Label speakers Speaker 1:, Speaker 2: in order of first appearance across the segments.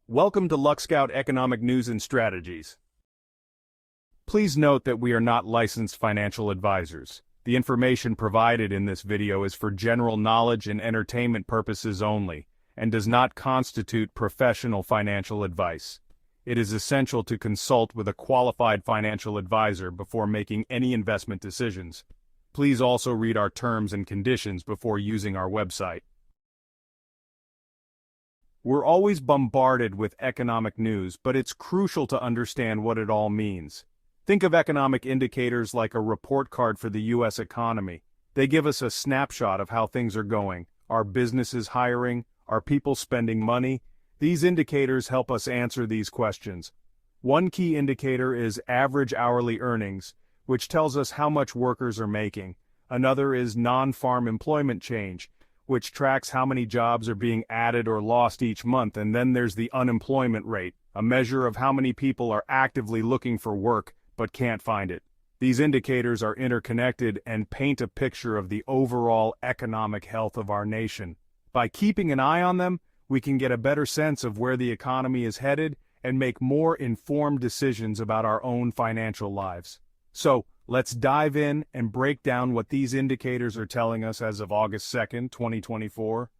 Speaker 1: Welcome to LuckScout Economic News and Strategies. Please note that we are not licensed financial advisors. The information provided in this video is for general knowledge and entertainment purposes only, and does not constitute professional financial advice. It is essential to consult with a qualified financial advisor before making any investment decisions. Please also read our terms and conditions before using our website. We're always bombarded with economic news, but it's crucial to understand what it all means. Think of economic indicators like a report card for the U.S. economy. They give us a snapshot of how things are going. Are businesses hiring? Are people spending money? These indicators help us answer these questions. One key indicator is average hourly earnings, which tells us how much workers are making. Another is non-farm employment change, which tracks how many jobs are being added or lost each month. And then there's the unemployment rate, a measure of how many people are actively looking for work but can't find it. These indicators are interconnected and paint a picture of the overall economic health of our nation. By keeping an eye on them, we can get a better sense of where the economy is headed and make more informed decisions about our own financial lives. So, let's dive in and break down what these indicators are telling us as of August 2nd, 2024.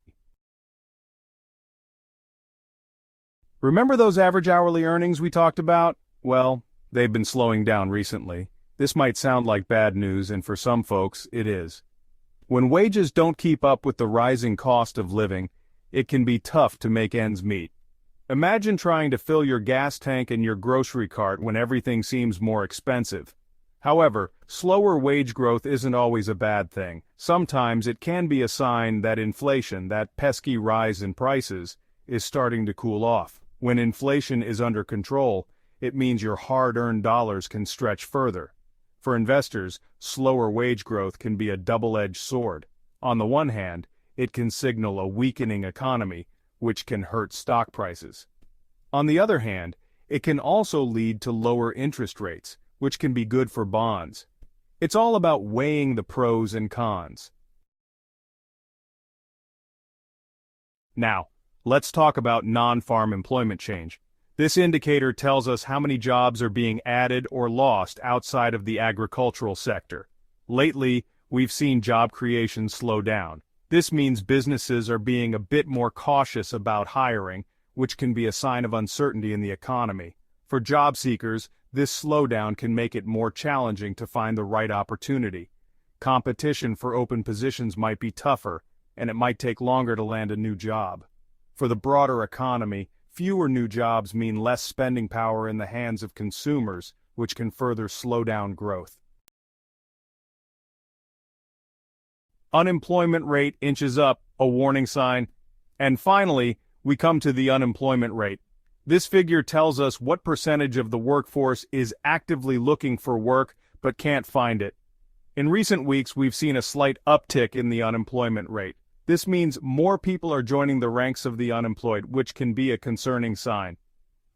Speaker 1: Remember those average hourly earnings we talked about? Well, they've been slowing down recently. This might sound like bad news, and for some folks, it is. When wages don't keep up with the rising cost of living, it can be tough to make ends meet. Imagine trying to fill your gas tank and your grocery cart when everything seems more expensive. However, slower wage growth isn't always a bad thing. Sometimes it can be a sign that inflation, that pesky rise in prices, is starting to cool off. When inflation is under control, it means your hard-earned dollars can stretch further. For investors, slower wage growth can be a double-edged sword. On the one hand, it can signal a weakening economy, which can hurt stock prices. On the other hand, it can also lead to lower interest rates, which can be good for bonds. It's all about weighing the pros and cons. Now, let's talk about non-farm employment change. This indicator tells us how many jobs are being added or lost outside of the agricultural sector. Lately, we've seen job creation slow down. This means businesses are being a bit more cautious about hiring, which can be a sign of uncertainty in the economy. For job seekers, this slowdown can make it more challenging to find the right opportunity. Competition for open positions might be tougher, and it might take longer to land a new job. For the broader economy, fewer new jobs mean less spending power in the hands of consumers, which can further slow down growth. Unemployment rate inches up, a warning sign. And finally, we come to the unemployment rate. This figure tells us what percentage of the workforce is actively looking for work but can't find it. In recent weeks, we've seen a slight uptick in the unemployment rate. This means more people are joining the ranks of the unemployed, which can be a concerning sign.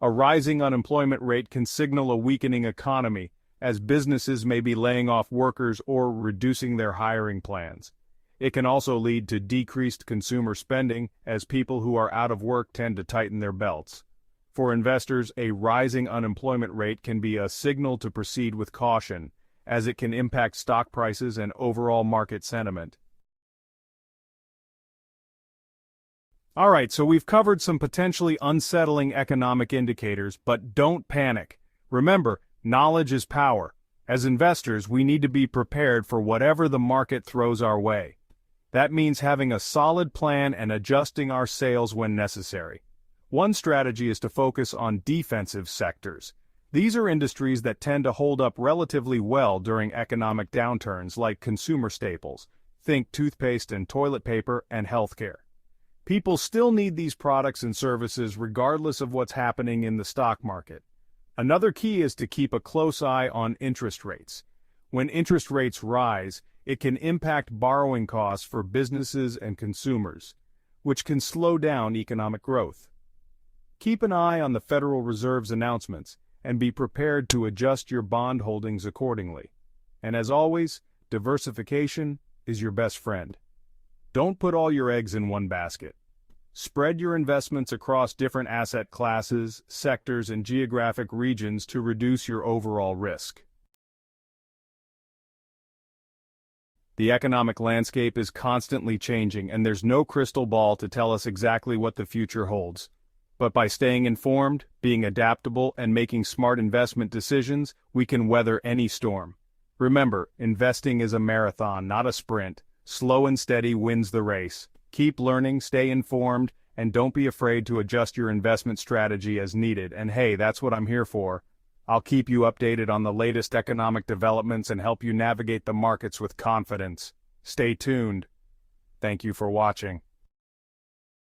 Speaker 1: A rising unemployment rate can signal a weakening economy, as businesses may be laying off workers or reducing their hiring plans. It can also lead to decreased consumer spending, as people who are out of work tend to tighten their belts. For investors, a rising unemployment rate can be a signal to proceed with caution, as it can impact stock prices and overall market sentiment. Alright, so we've covered some potentially unsettling economic indicators, but don't panic. Remember, knowledge is power. As investors, we need to be prepared for whatever the market throws our way. That means having a solid plan and adjusting our sails when necessary. One strategy is to focus on defensive sectors. These are industries that tend to hold up relatively well during economic downturns, like consumer staples. Think toothpaste and toilet paper and healthcare. People still need these products and services regardless of what's happening in the stock market. Another key is to keep a close eye on interest rates. When interest rates rise, it can impact borrowing costs for businesses and consumers, which can slow down economic growth. Keep an eye on the Federal Reserve's announcements and be prepared to adjust your bond holdings accordingly. And as always, diversification is your best friend. Don't put all your eggs in one basket. Spread your investments across different asset classes, sectors, and geographic regions to reduce your overall risk. The economic landscape is constantly changing, and there's no crystal ball to tell us exactly what the future holds. But by staying informed, being adaptable, and making smart investment decisions, we can weather any storm. Remember, investing is a marathon, not a sprint. Slow and steady wins the race. Keep learning, stay informed, and don't be afraid to adjust your investment strategy as needed. And hey, that's what I'm here for. I'll keep you updated on the latest economic developments and help you navigate the markets with confidence. Stay tuned. Thank you for watching.